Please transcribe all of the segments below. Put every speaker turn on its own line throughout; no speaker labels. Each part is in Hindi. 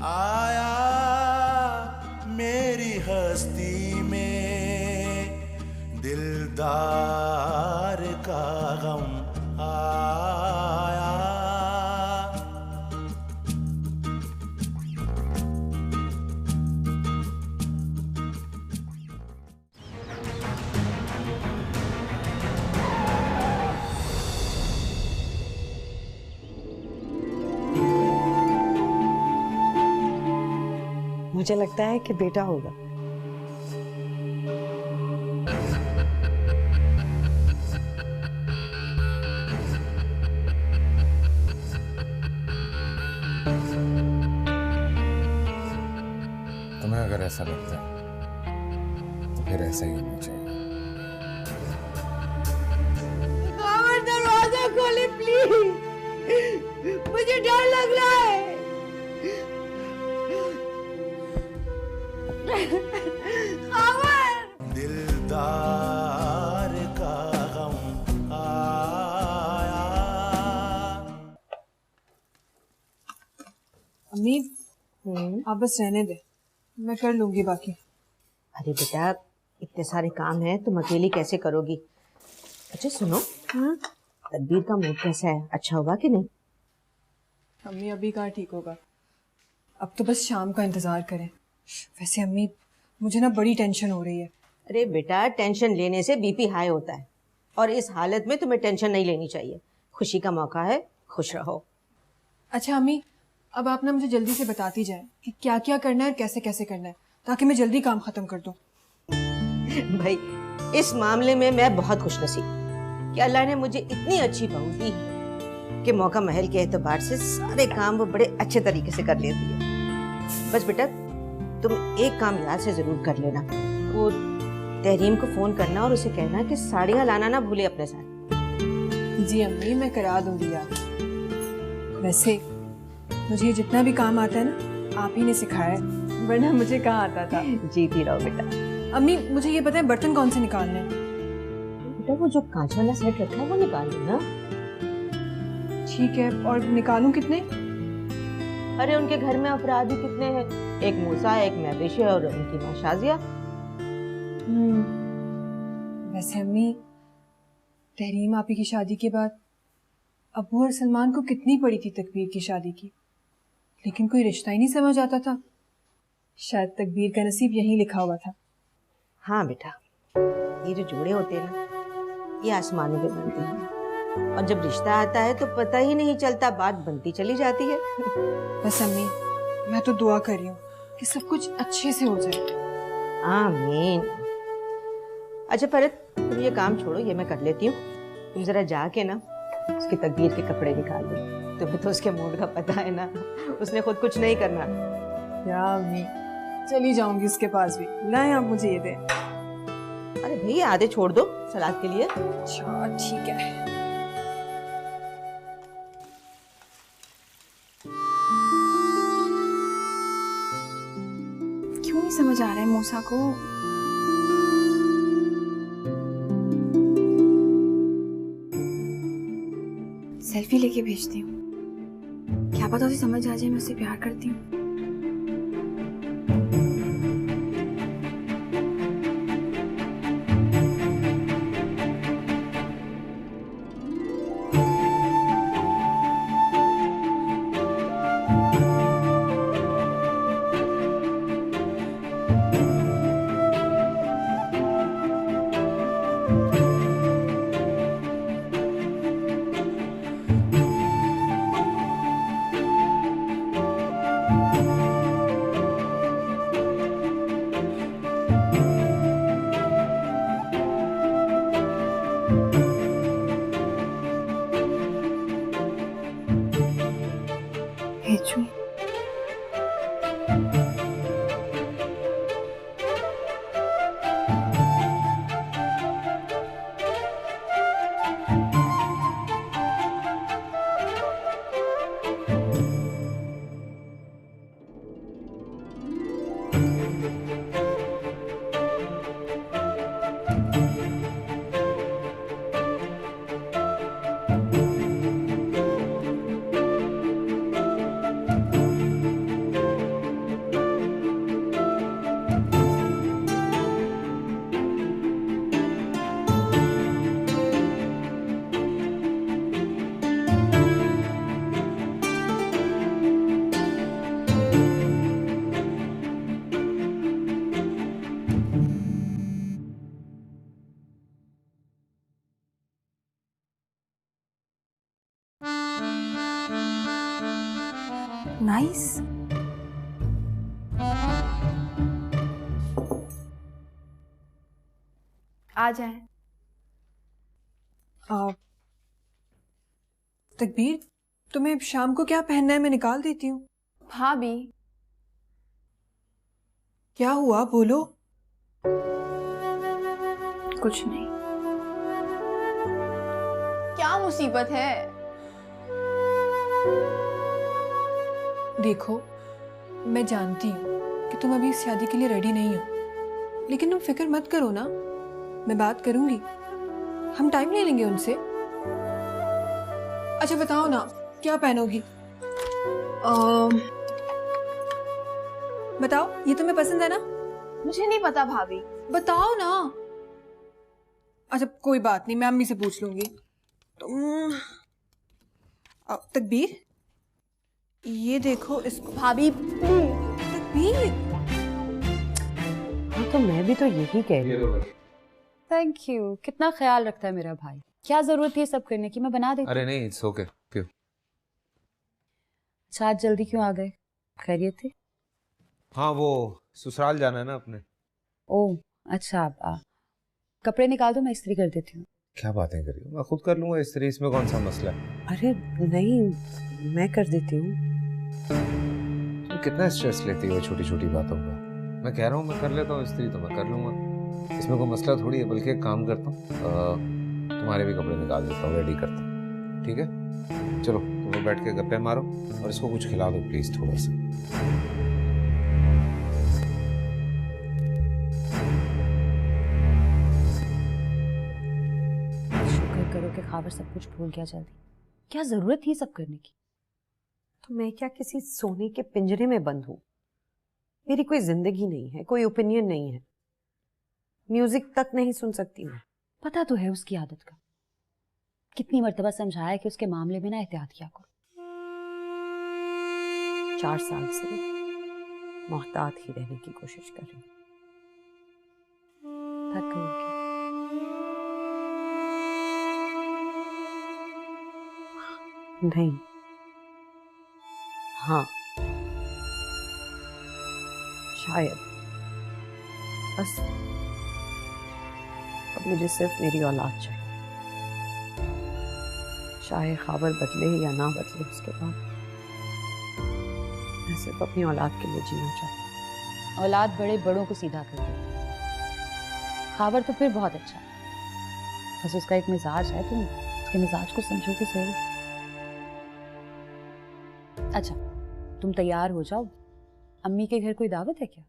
आया मेरी हस्ती में दिलदार का गम आया।
मुझे लगता है कि बेटा होगा।
तुम्हें अगर ऐसा लगता है तो फिर ऐसा ही होना चाहिए।
दरवाजा खोले प्लीज, मुझे डर लग रहा है।
दिलदार का गम आया।
अम्मी आप बस रहने दे, मैं कर लूंगी बाकी।
अरे बेटा, इतने सारे काम हैं, तुम अकेली कैसे करोगी? अच्छा सुनो, तदबीर का मूड कैसा है? अच्छा होगा कि नहीं?
अम्मी अभी कहाँ ठीक होगा, अब तो बस शाम का इंतजार करें। वैसे अम्मी मुझे ना बड़ी टेंशन हो रही है।
अरे बेटा, टेंशन लेने से बीपी हाई होता है और इस हालत में तुम्हें टेंशन नहीं लेनी चाहिए। खुशी का मौका है, खुश रहो।
अच्छा अम्मी, अब आप ना मुझे जल्दी से बताती जाए कि क्या क्या करना है और कैसे कैसे करना है, ताकि मैं जल्दी काम खत्म कर दूं।
भाई, इस मामले में मैं बहुत खुशनसीब कि अल्लाह ने मुझे इतनी अच्छी बहू दी है कि मौका महल के एतबार से सारे काम वो बड़े अच्छे तरीके से कर लेती है। बस बेटा, तुम एक काम याद से जरूर कर लेना, वो तहरीम को फोन करना और उसे कहना कि साड़ियाँ लाना ना भूले अपने साथ।
जी अम्मी, मैं करा दूंगी यार। वैसे मुझे जितना भी काम आता है ना, आप ही ने सिखाया है, वरना मुझे कहाँ आता था।
जीती रहो बेटा।
अम्मी मुझे ये पता है बर्तन कौन से निकालने हैं?
बेटा, वो जो कांच वाला सेट रखा है वो निकाल लेना।
ठीक है, और निकालूं कितने?
अरे उनके घर में अफराद ही कितने हैं, एक मूसा, एक महविश और उनकी माँ शाजिया।
वैसे अम्मी, तहरीम आपी की शादी के बाद अबू और सलमान को कितनी पड़ी थी तकबीर की शादी की, लेकिन कोई रिश्ता ही नहीं समझ आता था। शायद तकबीर का नसीब यहीं लिखा हुआ था।
हाँ बेटा, ये जो जोड़े होते हैं ना, ये आसमानों पे बनते हैं और जब रिश्ता आता है तो पता ही नहीं चलता, बात बनती चली जाती है।
बस अम्मी, मैं तो दुआ कर रही हूँ कि सब कुछ अच्छे से हो जाए।
आमीन। अच्छा फरत, तुम ये काम छोड़ो, ये मैं कर लेती हूँ। तुम जरा जाके ना उसकी तकदीर के कपड़े निकाल लो। तुम्हें तो उसके मूड का पता है ना, उसने खुद कुछ नहीं करना।
क्या अम्मी, चली जाऊंगी उसके पास भी। लाएं आप मुझे ये दें।
अरे भैया, आधे छोड़ दो सलाद के लिए।
अच्छा ठीक है।
क्यों नहीं समझ आ रहा है मूसा को? सेल्फी लेके भेजती हूँ, क्या पता उसे समझ आ जाए मैं उससे प्यार करती हूँ। भेजूं? नाइस। आ जाए।
तकबीर, तुम्हें शाम को क्या पहनना है? मैं निकाल देती हूँ।
भाभी,
क्या हुआ, बोलो।
कुछ नहीं। क्या मुसीबत है?
देखो, मैं जानती हूँ कि तुम अभी इस शादी के लिए रेडी नहीं हो, लेकिन तुम फिक्र मत करो ना, मैं बात करूंगी, हम टाइम ले लेंगे उनसे। अच्छा बताओ ना, क्या पहनोगी? बताओ, ये तुम्हें पसंद है ना?
मुझे नहीं पता भाभी।
बताओ ना। अच्छा कोई बात नहीं, मैं अम्मी से पूछ लूंगी। तुम तकबीर, ये देखो इसको।
भाभी
तकबीर,
हाँ तो मैं भी तो यही कह रही हूँ।
Thank you. कितना ख्याल रखता है मेरा भाई। क्या जरूरत है सब करने की, मैं बना देती हूँ।
अरे नहीं, इट्स ओके। क्यों?
अच्छा आज जल्दी क्यों आ गए? खैरियत थी?
हाँ, वो ससुराल जाना है ना अपने।
ओह अच्छा। कपड़े निकाल दो, मैं इस्त्री कर देती हूँ।
क्या बातें कर रही हो? मैं खुद कर लूंगा इस्त्री, इसमें कौन सा मसला है?
अरे नहीं, मैं कर देती हूँ।
तुम कितना स्ट्रेस लेती हो छोटी छोटी बातों का। मैं कह रहा हूँ मैं कर लेता हूँ इस्त्री, तो मैं कर लूंगा, इसमें कोई मसला थोड़ी है। बल्कि एक काम करता हूँ, तुम्हारे भी कपड़े निकाल देता हूँ, रेडी करता हूँ, ठीक है? चलो तुम बैठ के गप्पे मारो और इसको कुछ खिला दो प्लीज, थोड़ा सा।
शुक्र करो कि खावर सब कुछ भूल गया जल्दी। क्या जरूरत थी सब करने की?
तो मैं क्या किसी सोने के पिंजरे में बंद हूँ? मेरी कोई जिंदगी नहीं है, कोई ओपिनियन नहीं है, म्यूजिक तक नहीं सुन सकती मैं।
पता तो है उसकी आदत का। कितनी मर्तबा समझाया कि उसके मामले में ना एहतियात किया करो।
4 साल से मोहतात ही रहने की कोशिश कर रही हूँ।
थक गई होगी।
नहीं, हाँ शायद, बस अब मुझे सिर्फ मेरी औलाद चाहिए। चाहे खाबर बदले या ना बदले, उसके बाद मैं सिर्फ अपनी औलाद के लिए जीना चाहती हूँ।
औलाद बड़े बड़ों को सीधा कर देती। खावर तो फिर बहुत अच्छा है, बस उसका एक मिजाज है, तुम उसके मिजाज को समझो तो सही। अच्छा तुम तैयार हो जाओ, अम्मी के घर कोई दावत है क्या?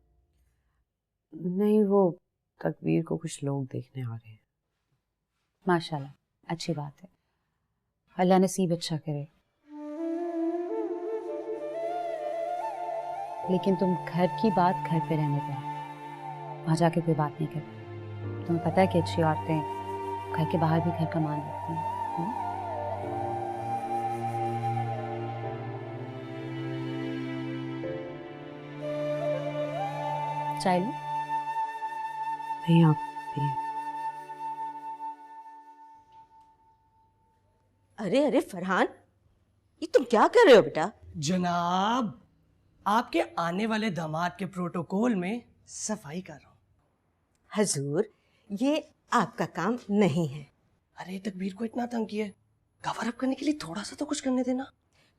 नहीं, वो तकबीर को कुछ लोग देखने आ रहे हैं।
माशाल्लाह, अच्छी बात है। अल्लाह नसीब अच्छा करे। लेकिन तुम घर की बात घर पे रहने देना, वहां जाके कोई बात नहीं करती। तुम्हें पता है कि अच्छी औरतें घर के बाहर भी घर का मान रखती हैं। चाय लो।
नहीं, आप पिए। अरे अरे फरहान, ये तुम क्या कर रहे हो बेटा?
जनाब, आपके आने वाले दामाद के प्रोटोकॉल में सफाई कर रहा हूँ।
हजूर, ये आपका काम नहीं है।
अरे तकबीर को इतना तंग किया, कवर अप करने के लिए थोड़ा सा तो कुछ करने देना।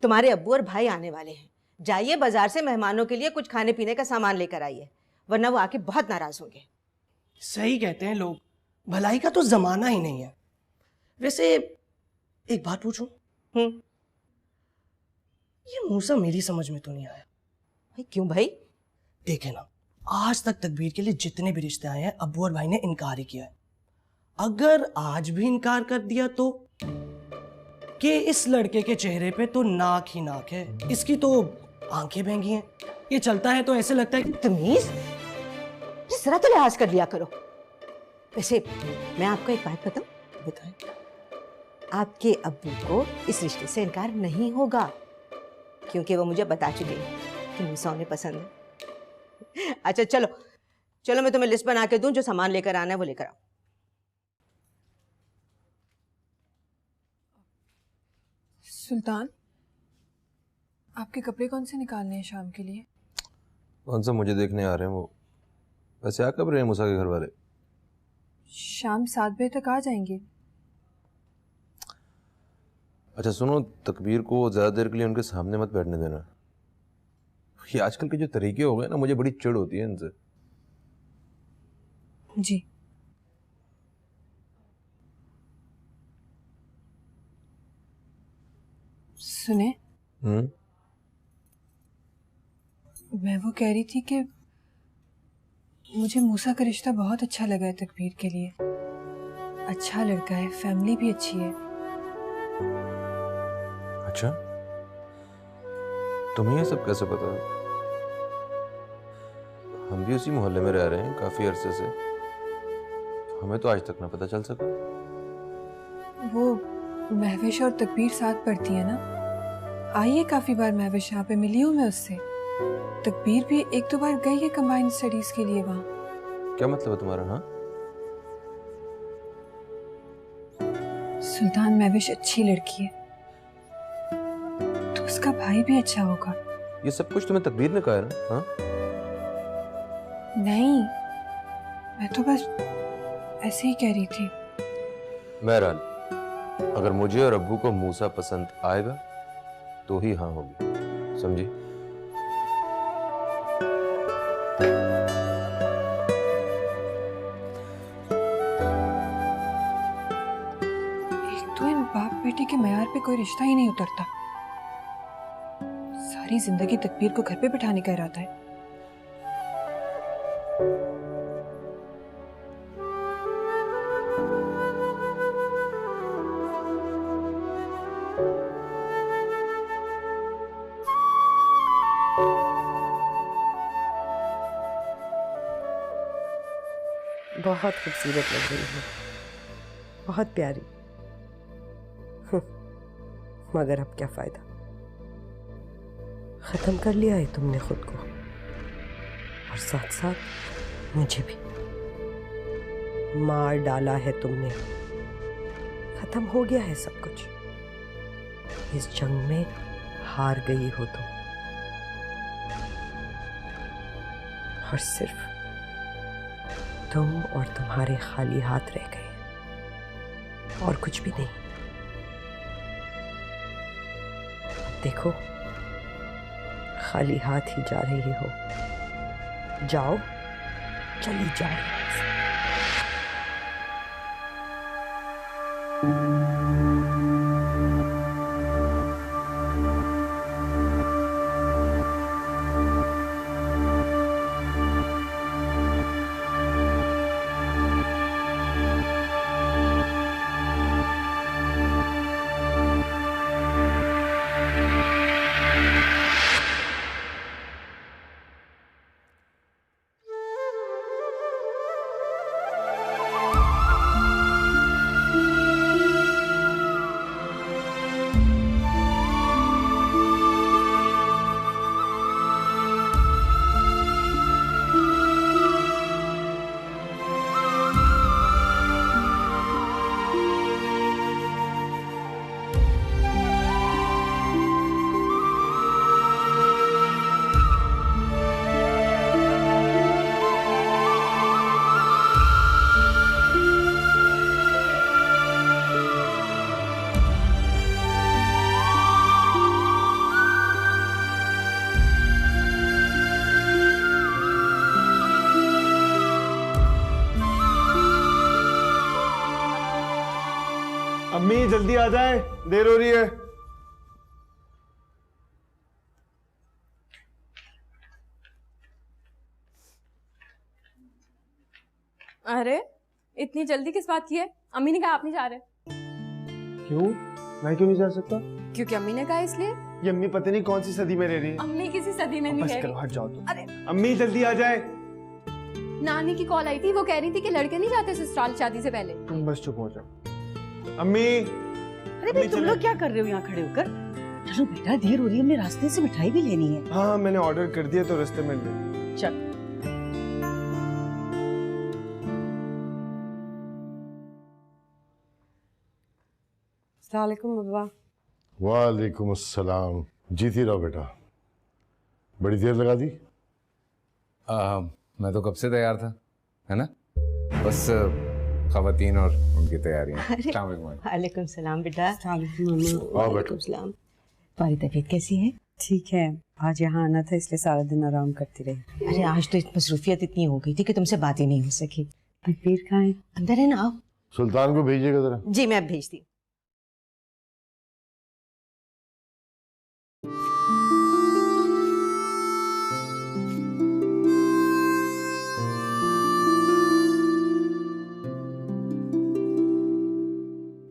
तुम्हारे अब्बू और भाई आने वाले हैं, जाइए बाजार से मेहमानों के लिए कुछ खाने पीने का सामान लेकर आइए, वरना वो आके बहुत नाराज होंगे।
सही कहते हैं लोग, भलाई का तो जमाना ही नहीं है। वैसे एक बात पूछूं? ये मूसा मेरी समझ में तो नहीं आया।
भाई क्यों भाई?
देखे ना, आज तक तकबीर के लिए जितने भी रिश्ते आए हैं, अब्बू और भाई ने इनकार ही किया है। अगर आज भी इनकार कर दिया तो कि इस लड़के के चेहरे पे तो नाक ही नाक है, इसकी तो आंखें भैंगी हैं। ये चलता है तो ऐसे लगता है कि
तमीज, जरा तो लिहाज कर लिया करो। वैसे मैं आपको एक बात बताऊं?
बताएं।
आपके अब्बू को इस रिश्ते से इनकार नहीं होगा, क्योंकि वो मुझे बता चुके हैं कि मूसा उन्हें पसंद है। अच्छा चलो चलो, मैं तुम्हें लिस्ट बना के दूं, जो सामान लेकर आना है वो लेकर आओ।
सुल्तान, आपके कपड़े कौन से निकालने हैं शाम के लिए?
कौन सा मुझे देखने आ रहे हैं वो? वैसे आ कब रहे हैं मूसा के घर वाले?
शाम 7 बजे तक आ जाएंगे।
अच्छा सुनो, तकबीर को ज़्यादा देर के लिए उनके सामने मत बैठने देना। ये आजकल के जो तरीके हो गए ना, मुझे बड़ी चिढ़ होती है इनसे।
जी। सुने, मैं वो कह रही थी कि मुझे मूसा का रिश्ता बहुत अच्छा लगा है तकबीर के लिए। अच्छा लड़का है, फैमिली भी अच्छी है।
अच्छा, तुम्हें ये सब कैसे पता है? हम भी उसी मोहल्ले में रह रहे हैं काफी अरसे से, हमें तो आज तक ना पता चल सका।
वो महविश और तकबीर साथ पढ़ती है ना, आई है काफी बार महविश यहाँ पे, मिली हूँ मैं उससे। तकबीर भी 1-2 बार गई है कंबाइंड स्टडीज के लिए वहाँ।
क्या मतलब है तुम्हारा? हाँ,
सुल्तान महविश अच्छी लड़की है तो उसका भाई भी अच्छा होगा।
ये सब कुछ तुम्हें तकबीर ने कहा है ना? हाँ,
नहीं, मैं तो बस ऐसे ही कह रही थी।
बहरहाल अगर मुझे और अब्बू को मूसा पसंद आएगा तो ही हाँ होगी, समझी?
एक तो इन बाप बेटे के मयार पे कोई रिश्ता ही नहीं उतरता। सारी जिंदगी तकबीर को घर पे बिठाने का इरादा है।
बहुत खूबसूरत लग रही है, बहुत प्यारी। मगर अब क्या फायदा, खत्म कर लिया है तुमने खुद को, और साथ साथ मुझे भी मार डाला है तुमने। खत्म हो गया है सब कुछ। इस जंग में हार गई हो तुम, और सिर्फ तुम और तुम्हारे खाली हाथ रह गए, और कुछ भी नहीं। देखो, खाली हाथ ही जा रही हो। जाओ, चली जाओ।
अम्मी जल्दी आ जाए, देर हो रही है।
अरे इतनी जल्दी किस बात की है? अम्मी ने कहा आप नहीं जा रहे।
क्यों? मैं क्यों नहीं जा सकता?
क्योंकि अम्मी ने कहा इसलिए।
ये अम्मी पता नहीं कौन सी सदी में रह रही है।
अम्मी किसी सदी में नहीं
बस
रह
करो,
रही।
हट जाओ तुम।
अरे
अम्मी जल्दी आ जाए।
नानी की कॉल आई थी, वो कह रही थी कि लड़के नहीं जाते ससुराल शादी से पहले।
तुम बस चुप हो जाओ। अम्मी।
अरे भाई तुम लोग क्या कर रहे हो यहाँ खड़े होकर? चलो बेटा, देर हो रही है, हमने रास्ते से मिठाई भी लेनी है।
हाँ मैंने ऑर्डर कर दिया तो रास्ते में ले।
चल।
अस्सलाम वालेकुम बाबा।
वालेकुम अस्सलाम। जीती रहो बेटा। बड़ी देर लगा दी।
मैं तो कब से तैयार था, है ना? बस खवातीन और उनकी तैयारियां।
वालेकुम सलाम बेटा।
वालेकुम
सलाम।
तुम्हारी तबीयत कैसी है? ठीक है, आज यहाँ आना था इसलिए सारा दिन आराम करती रही।
अरे आज तो मसरूफियत इतनी हो गई थी कि तुमसे बात ही नहीं हो सकी।
तकबीर कहाँ है?
अंदर है ना, आओ।
सुल्तान को भेजिएगा जरा।
जी मैं अब भेजती हूँ।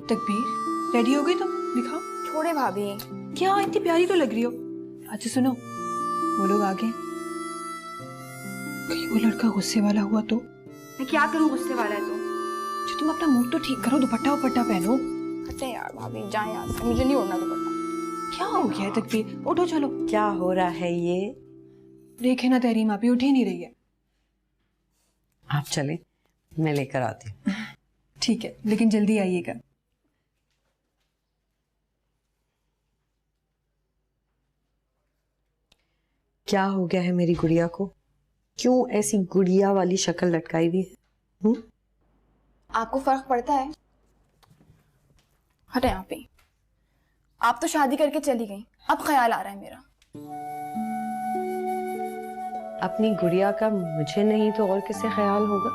तकबीर रेडी हो गई तुम? दिखाओ।
छोड़े भाभी।
क्या इतनी प्यारी तो लग रही हो। अच्छा सुनो, वो लोग आगे, कहीं वो लड़का गुस्से वाला हुआ तो?
मैं क्या करूं, गुस्से वाला है तो?
जो तुम अपना मूड तो ठीक करो, दुपट्टा उपट्टा पहनो।
हटे यार भाभी, जाए यहाँ से, मुझे नहीं उड़ना दुपट्टा।
क्या हो गया है तकबीर? उठो चलो।
क्या हो रहा है ये?
देखे ना तहरीम आप ही उठ ही नहीं रही है।
आप चले, मैं लेकर आती हूँ।
ठीक है, लेकिन जल्दी आइएगा।
क्या हो गया है मेरी गुड़िया को? क्यों ऐसी गुड़िया वाली शक्ल लटकाई हुई है?
आपको फर्क पड़ता है? हटे यहाँ पे। आप तो शादी करके चली गई, अब ख्याल आ रहा है मेरा।
अपनी गुड़िया का मुझे नहीं तो और किसे ख्याल होगा?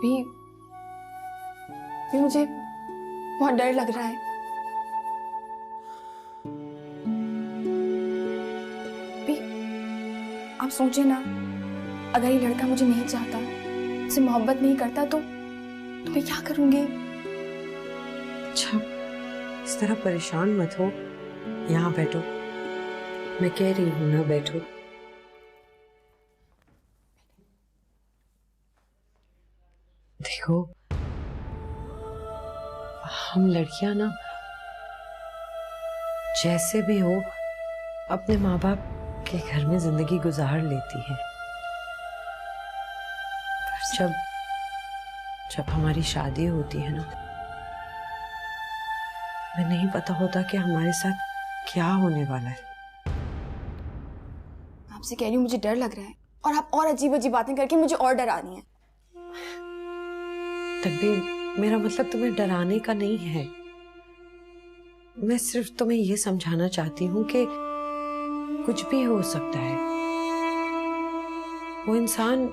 भी मुझे बहुत डर लग रहा है। भी आप सोचे ना, अगर ये लड़का मुझे नहीं चाहता, मुझसे मोहब्बत नहीं करता तो मैं क्या करूंगी?
अच्छा, इस तरह परेशान मत हो, यहाँ बैठो। मैं कह रही हूँ ना, बैठो। देखो, हम लड़कियां ना जैसे भी हो अपने माँ बाप के घर में जिंदगी गुजार लेती हैं। पर जब हमारी शादी होती है ना, हमें नहीं पता होता कि हमारे साथ क्या होने वाला है।
आपसे कह रही हूँ मुझे डर लग रहा है, और आप और अजीब अजीब बातें करके मुझे और डरा रही हैं।
तकबीर, मेरा मतलब तुम्हें डराने का नहीं है। मैं सिर्फ तुम्हें यह समझाना चाहती हूँ कि कुछ भी हो सकता है। वो इंसान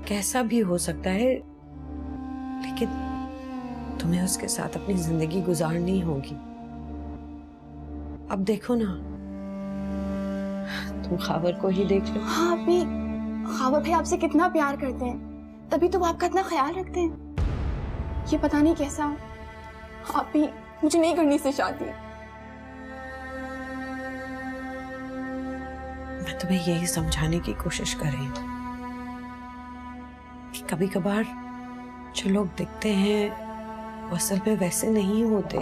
कैसा भी हो सकता है, लेकिन तुम्हें उसके साथ अपनी जिंदगी गुजारनी होगी। अब देखो ना, तुम खावर को ही देख लो।
हाँ अभी खावर भाई आपसे कितना प्यार करते हैं, तभी तो वो आपका इतना ख्याल रखते हैं। ये पता नहीं कैसा, आप भी मुझे नहीं करनी से शादी।
मैं तुम्हें यही समझाने की कोशिश कर रही हूँ कि कभी कभार जो लोग दिखते हैं वो असल में वैसे नहीं होते।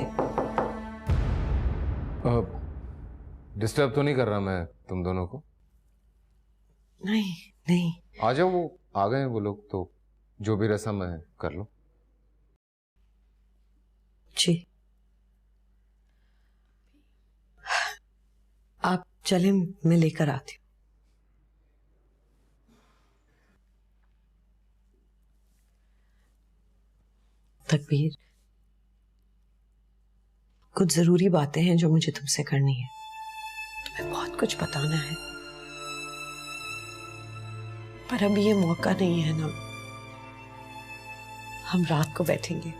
डिस्टर्ब तो नहीं कर रहा मैं तुम दोनों को?
नहीं नहीं,
आ जाओ, वो आ गए हैं वो लोग, तो जो भी रस्म है कर लो।
जी, आप चले, मैं लेकर आती हूँ। तकबीर, कुछ जरूरी बातें हैं जो मुझे तुमसे करनी है। तुम्हें बहुत कुछ बताना है, पर अभी ये मौका नहीं है ना। हम रात को बैठेंगे,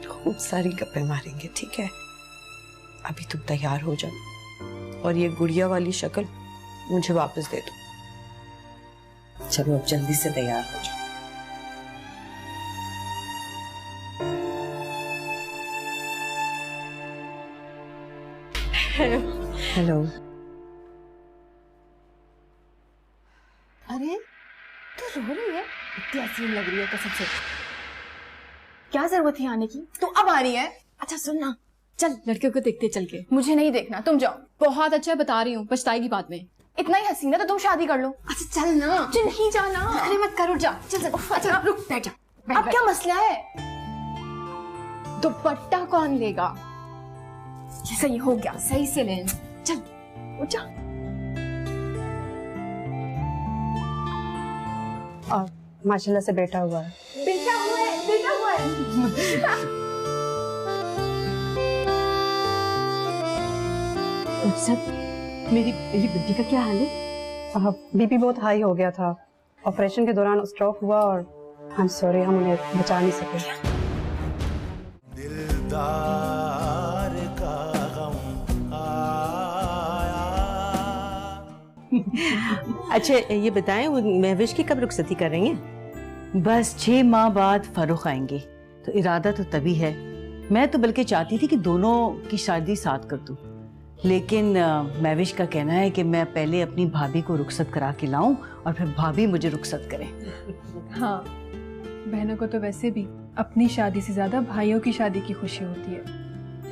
खूब सारी गप्पे मारेंगे, ठीक है? अभी तुम तैयार हो जाओ और ये गुड़िया वाली शक्ल मुझे वापस दे दो। चलो अब जल्दी से तैयार हो जाओ। हेलो।
अरे तो रो रही है, इतनी हसीन लग रही है कसम से। क्या जरूरत थी आने की, तो अब आ रही है। अच्छा सुन ना, चल लड़के को देखते चल के। मुझे नहीं देखना, तुम जाओ।
बहुत अच्छा है, बता रही हूँ, पछताएगी बाद में।
इतना ही हसीन है तो तुम शादी कर लो। अच्छा चल ना। मुझे नहीं जाना। अरे मत करो, जा चल चल। अच्छा रुक, बैठ जा अब क्या मसला है? दुपट्टा कौन लेगा? ये सही हो गया, सही से ले। चल उठ जा।
और माशाल्लाह से बेटा हुआ है।
बेटा हुआ है, बेटा हुआ है।
मेरी बेटी का क्या हाल है? बीपी बहुत हाई हो गया था, ऑपरेशन के दौरान स्ट्रोक हुआ और आई एम सॉरी हम उन्हें बचा नहीं सके।
दिलदार का गम आया।
अच्छा ये बताएं, वो महविश की कब रुखसती कर रही हैं?
बस 6 माह बाद फरुख आएंगे, तो इरादा तो तभी है। मैं तो बल्कि चाहती थी कि दोनों की शादी साथ कर दूं, लेकिन महविश का कहना है कि मैं पहले अपनी भाभी को रुखसत करा के लाऊं और फिर भाभी मुझे रुखसत करे।
हाँ, बहनों को तो वैसे भी अपनी शादी से ज्यादा भाइयों की शादी की खुशी होती है।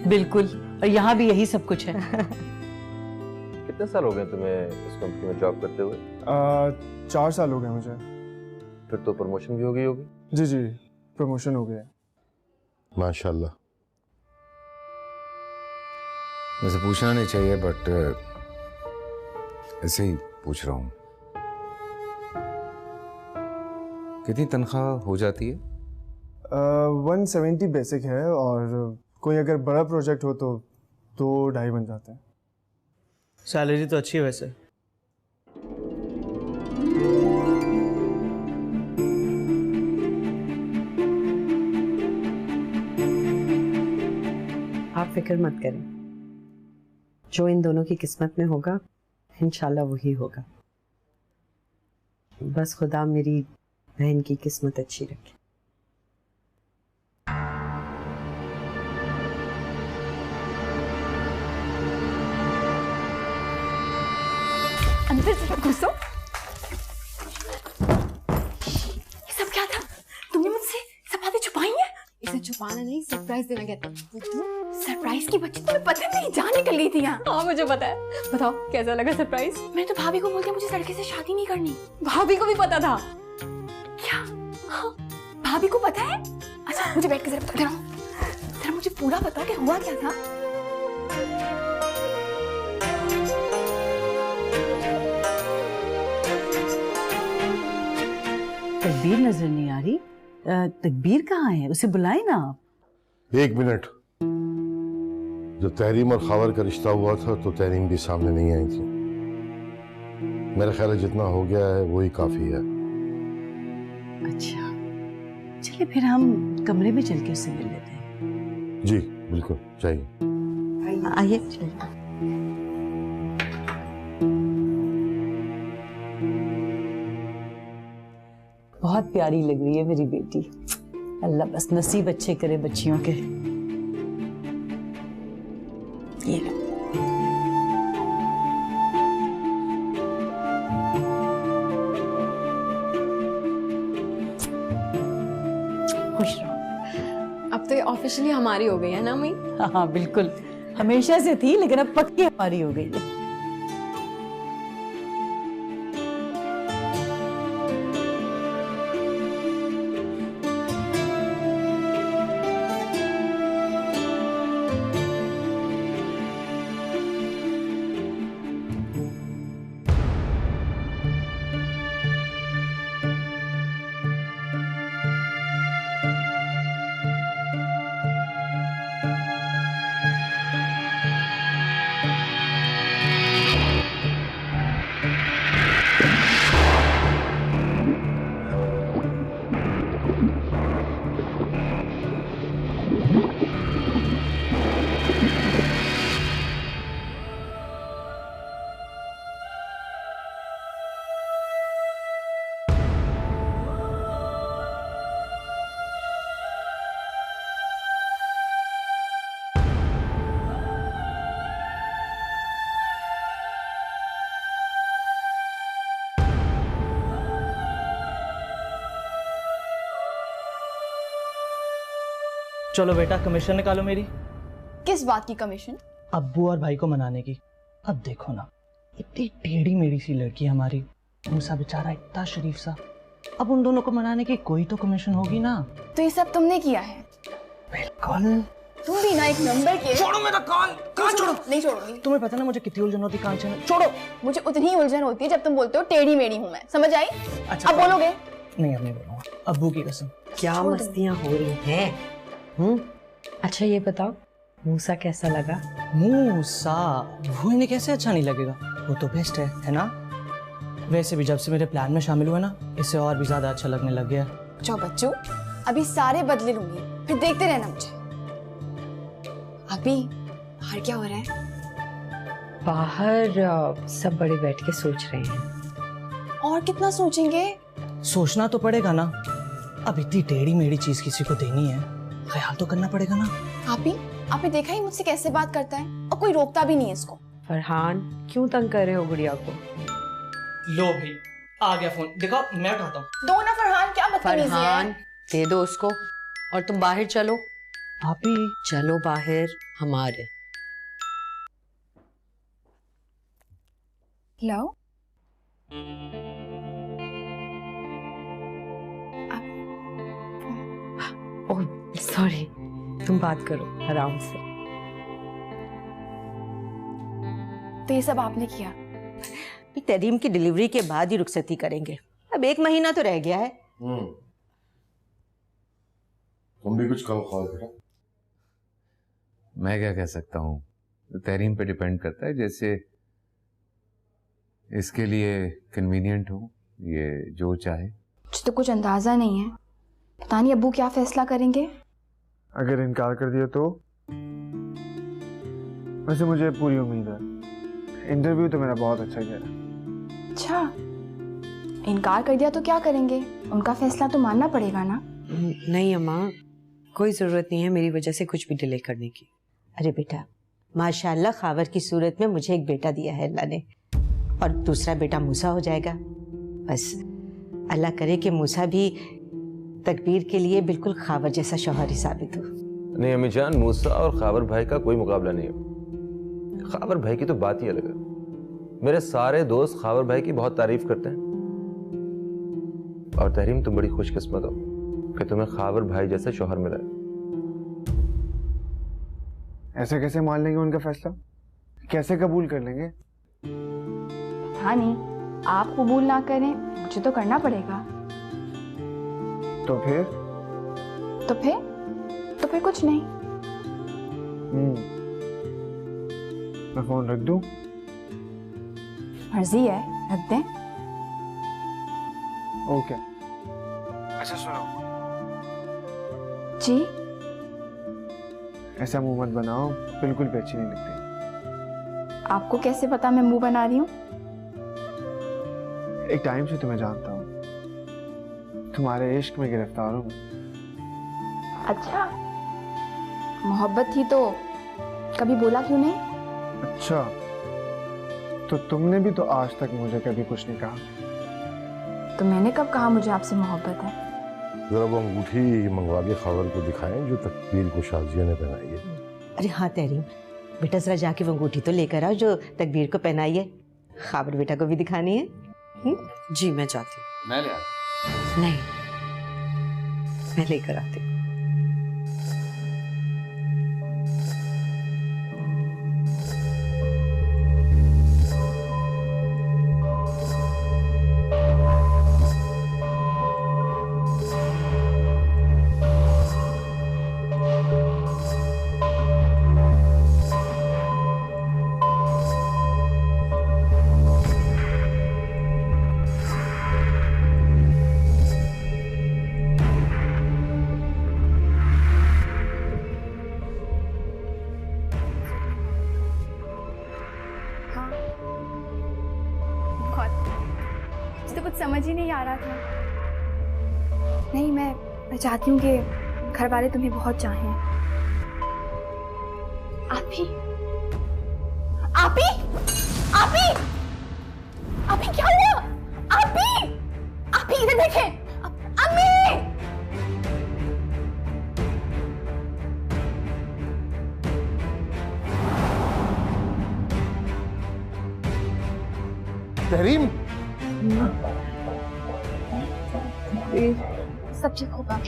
बिल्कुल, और यहाँ भी यही सब कुछ है।
कितने साल हो गए तुम्हें इस कंपनी में जॉब करते हुए?
4 साल हो गए मुझे।
फिर तो प्रमोशन भी हो गई होगी?
जी जी, प्रमोशन हो गया।
माशाल्लाह।
वैसे पूछना नहीं चाहिए, बट ऐसे ही पूछ रहा हूँ। कितनी तनख्वाह हो जाती है?
170 बेसिक है, और कोई अगर बड़ा प्रोजेक्ट हो तो 2-2.5 बन जाते हैं।
सैलरी तो अच्छी है वैसे।
आप फिक्र मत करें, जो इन दोनों की किस्मत में होगा इंशाल्लाह वही होगा। बस खुदा मेरी बहन की किस्मत अच्छी रखे।
अंदर से घुसो। ये सब क्या था? तुमने मुझसे सब बातें छुपाई हैं?
इसे छुपाना नहीं, सरप्राइज देना कहते हैं।
सरप्राइज की बच्ची, तुम्हें पता नहीं जान निकल गई थी यहाँ।
हाँ मुझे पता है। बताओ कैसा लगा सरप्राइज?
मैं तो भाभी को बोलती मुझे लड़के से शादी नहीं करनी।
भाभी को भी पता था।
क्या? हाँ, भाभी को पता है? अच्छा मुझे बैठ के जरा बताओ, जरा मुझे पूरा बताओ कि हुआ क्या था।
तकबीर नजर नहीं आ रही। तकबीर कहाँ है? उसे बुलाए ना आप।
1 मिनट। जब तहरीम और खावर का रिश्ता हुआ था तो तहरीम भी सामने नहीं आई थी। मेरा ख्याल है जितना हो गया है वही काफी है।
अच्छा, चलिए फिर हम कमरे में चल के उससे मिल लेते हैं।
जी बिल्कुल, चाहिए।
आइए।
बहुत प्यारी लग रही है मेरी बेटी। अल्लाह बस नसीब अच्छे करे बच्चियों के। ये लो। खुश रहो।
अब तो ये ऑफिशियली हमारी हो गई है ना मई?
हाँ बिल्कुल, हमेशा से थी लेकिन अब पक्की हमारी हो गई है।
चलो बेटा, कमीशन निकालो मेरी।
किस बात की कमीशन?
अब्बू और भाई को मनाने की। अब देखो ना, इतनी टेढ़ी मेढ़ी सी लड़की हमारी, मूसा बेचारा इतना शरीफ सा, अब उन दोनों को मनाने की कोई तो कमीशन होगी ना।
तो ये सब तुमने किया है?
बिल्कुल।
तुम भी ना एक नंबर के।
छोड़ो मेरा कान। कान छोड़ो।
नहीं छोड़ूंगी।
तुम्हें पता ना मुझे कितनी उलझन होती कान से। छोड़ो।
मुझे उतनी ही उलझन होती है जब तुम बोलते हो टेढ़ी मेढ़ी हूँ मैं, समझ आई?
अच्छा,
अब बोलोगे?
नहीं, अब नहीं बोलूंगा, अब्बू की कसम।
क्या मस्तियां हो रही हैं?
अच्छा ये बताओ, मूसा कैसा लगा?
मूसा वो इन्हें कैसे अच्छा नहीं लगेगा? वो तो बेस्ट है ना? वैसे भी जब से मेरे प्लान में शामिल हुआ ना, इससे और भी ज्यादा अच्छा लगने लग गया।
जाओ बच्चों, अभी सारे बदले लूंगी, फिर देखते रहना मुझे। अभी बाहर क्या हो रहा है?
बाहर सब बड़े बैठ के सोच रहे हैं।
और कितना सोचेंगे?
सोचना तो पड़ेगा ना, अब इतनी टेढ़ी मेढ़ी चीज किसी को देनी है, ख्याल तो करना पड़ेगा ना।
आपी देखा ही मुझसे कैसे बात करता है, और कोई रोकता भी नहीं है इसको।
फरहान क्यों तंग कर रहे हो गुड़िया को?
लो भाई आ गया फोन, दिखाओ मैं उठाता हूँ।
दो ना फरहान, क्या बदतमीजी है।
फरहान दे दो उसको, और तुम बाहर चलो।
भाभी
चलो बाहर हमारे।
लाओ।
ओह सॉरी, तुम बात करो आराम से।
तो ये सब आपने किया?
तरीम की डिलीवरी के बाद ही रुखसती करेंगे, अब 1 महीना तो रह गया है।
तुम भी कुछ कहो ख्वाल करो।
मैं क्या कह सकता हूँ, तहरीम पे डिपेंड करता है, जैसे इसके लिए कन्वीनियंट हो, ये जो चाहे।
मुझे तो कुछ अंदाजा नहीं है, पता नहीं अब्बू क्या फैसला करेंगे।
अगर इनकार कर दिया तो? वैसे मुझे पूरी उम्मीद है, इंटरव्यू तो मेरा बहुत अच्छा गया।
अच्छा, इनकार कर दिया तो क्या करेंगे? उनका फैसला तो मानना पड़ेगा ना।
नहीं अम्मा, कोई जरूरत नहीं है मेरी वजह से कुछ भी डिले करने की।
अरे बेटा, माशाल्लाह खावर की सूरत में मुझे एक बेटा दिया है अल्लाह ने, और दूसरा बेटा मूसा हो जाएगा। बस अल्लाह करे कि मूसा भी तकबीर के लिए बिल्कुल खावर जैसा शौहर ही साबित हो।
नहीं अम्मी जान, मूसा और खावर भाई का कोई मुकाबला नहीं है। खावर भाई की तो बात ही अलग है। मेरे सारे दोस्त खावर भाई की बहुत तारीफ करते हैं, और तहरीम तुम बड़ी खुशकिस्मत हो कि तुम्हें खावर भाई जैसा शौहर मिला है।
ऐसे कैसे मान लेंगे उनका फैसला? कैसे कबूल कर लेंगे?
हाँ नहीं, आप कबूल ना करें, मुझे तो करना पड़ेगा।
तो फिर?
तो फिर कुछ नहीं।
मैं फोन रख दूं?
मर्जी है, रख दें।
ओके। अच्छा सुनो
जी।
ऐसा मुंह मत बनाओ, बिल्कुल भी अच्छी नहीं लगती।
आपको कैसे पता मैं मुंह बना रही हूँ?
एक टाइम से तुम्हें जानता हूँ, तुम्हारे इश्क में गिरफ्तार हूँ।
अच्छा, मोहब्बत थी तो कभी बोला क्यों नहीं?
अच्छा, तो तुमने भी तो आज तक मुझे कभी कुछ नहीं कहा।
तो मैंने कब कहा मुझे आपसे मोहब्बत है?
जरा वो अंगूठी मंगवा के खावर को दिखाएं जो तकबीर को शाजिया ने पहनाई है।
अरे हाँ तहरीम, बेटा जरा जाके वो अंगूठी तो लेकर आओ जो तकबीर को पहनाई है, खावर बेटा को भी दिखानी है।
जी मैं जाती हूँ।
मैं ले आता।
नहीं, मैं लेकर आती हूँ।
समझ ही नहीं आ रहा था। नहीं, मैं चाहती हूँ कि घर वाले तुम्हें बहुत चाहें। आपी, आपी, आपी, आपी क्या हुआ? आपी, आपी इधर देखें। अम्मी,
तहरीम,
सब ठीक होगा।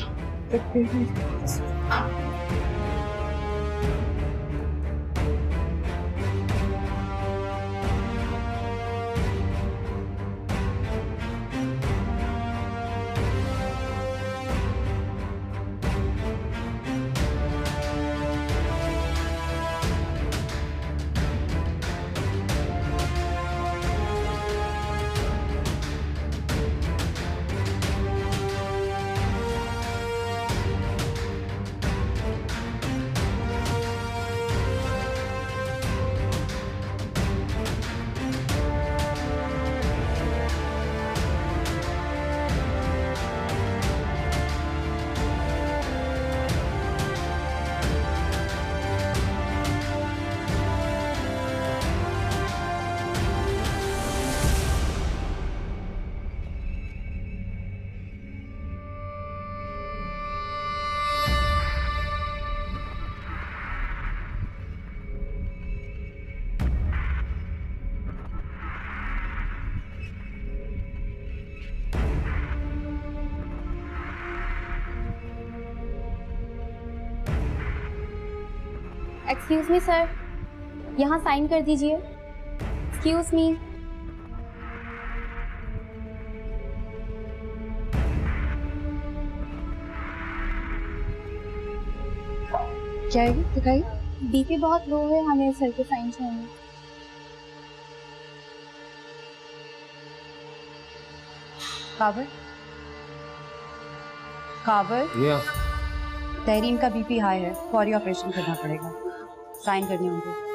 एक्सक्यूज मी सर, यहाँ साइन कर दीजिए। Excuse me.
क्या है दिखाइए।
बीपी बहुत लो है, हमें सर के साइन चाहिए।
काबर, काबर, तहरीन का बीपी हाई है, फौरी ऑपरेशन करना पड़ेगा। साइन करने होंगे।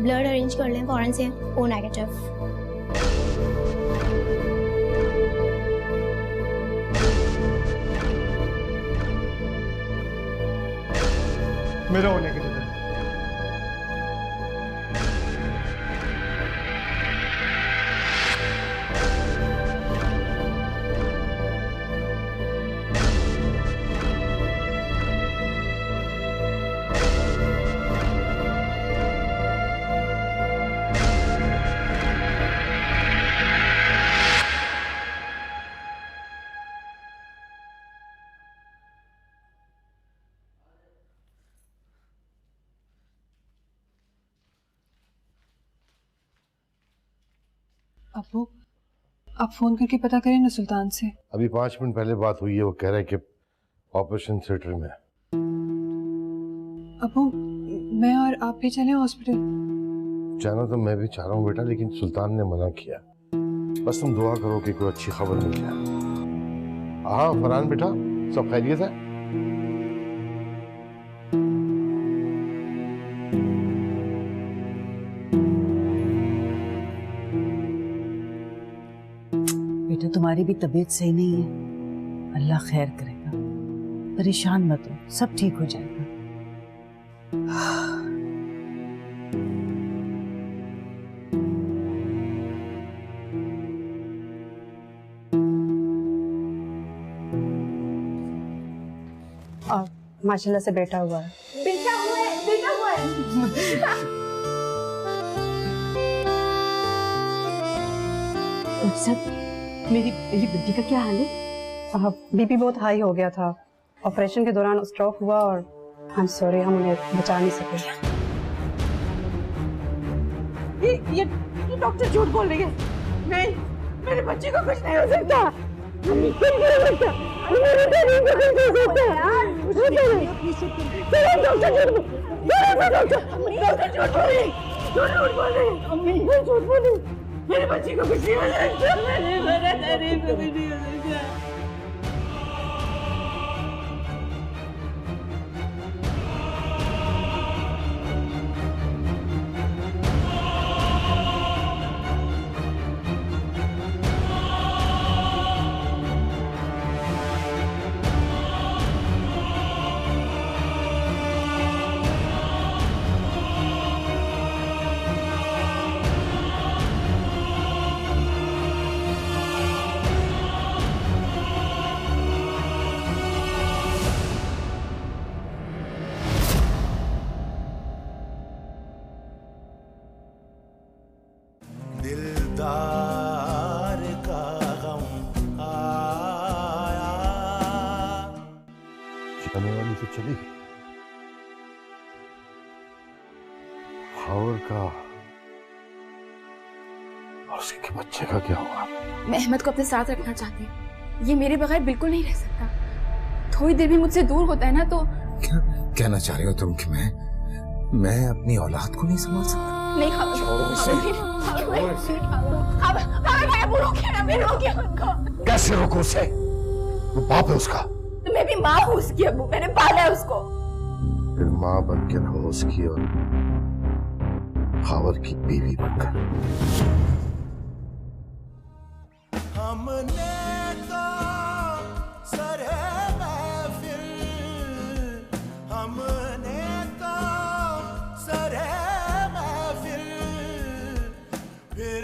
ब्लड अरेंज कर लें फौरन से। O negative.
मेरा ओ नेगेटिव है।
अब्बू, आप फोन करके पता करें ना सुल्तान से।
अभी 5 मिनट पहले बात हुई है, वो कह रहा है कि ऑपरेशन थिएटर में।
अब्बू, मैं और आप भी चलें हॉस्पिटल।
जाना तो मैं भी चाह रहा हूँ बेटा, लेकिन सुल्तान ने मना किया। बस तुम दुआ करो कि कोई अच्छी खबर मिल जाए। हाँ फरहान बेटा, सब खैरियत है?
बेटा तुम्हारी भी तबीयत सही नहीं है, अल्लाह खैर करेगा। परेशान मत हो, सब ठीक हो जाएगा।
और माशाल्लाह से बेटा हुआ है।
बेटा हुआ है, बेटा हुआ है।
सर, मेरी बेटी का क्या हाल है? बीपी बहुत हाई हो गया था। ऑपरेशन के दौरान स्ट्रोक हुआ और आई एम सॉरी, हम उन्हें बचा नहीं सके।
ये डॉक्टर झूठ बोल रही है। नहीं, मेरे बच्चे को कुछ नहीं हो सकता। कुछ नहीं हो सकता। मेरे बेटे को कुछ नहीं हो सकता यार। डॉक्टर झूठ बोल रही। झूठ बोल रही। अम्मी झूठ बोल रही। मेरे बच्चे को कुछ नहीं हो सकता। मेरे तेरी को कुछ नहीं हो सकता। दिलदार का गम आया।
जाने वाली तो चली गई। खावर का और उसके बच्चे का क्या हुआ?
मैं अहमद को अपने साथ रखना चाहती हूँ। ये मेरे बगैर बिल्कुल नहीं रह सकता। थोड़ी देर भी मुझसे दूर होता है ना तो।
क्या कहना चाह रहे हो तुम कि मैं अपनी औलाद को नहीं संभाल सकता?
नहीं
कैसे रोको उसे? वो बाप है उसका।
तो मैं भी माँ हूँ उसकी अब्बू, मैंने पाला है उसको।
फिर माँ बन के रहो उसकी और खावर की बीवी बनकर।
हमने तो सरे महफिल, हमने तो सरे महफिल, फिर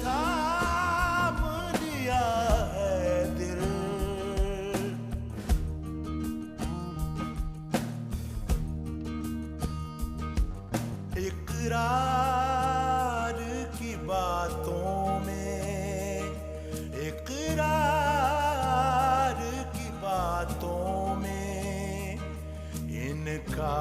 थाम लिया है दिल। इकरार की बातों में, इकरार की बातों में इनका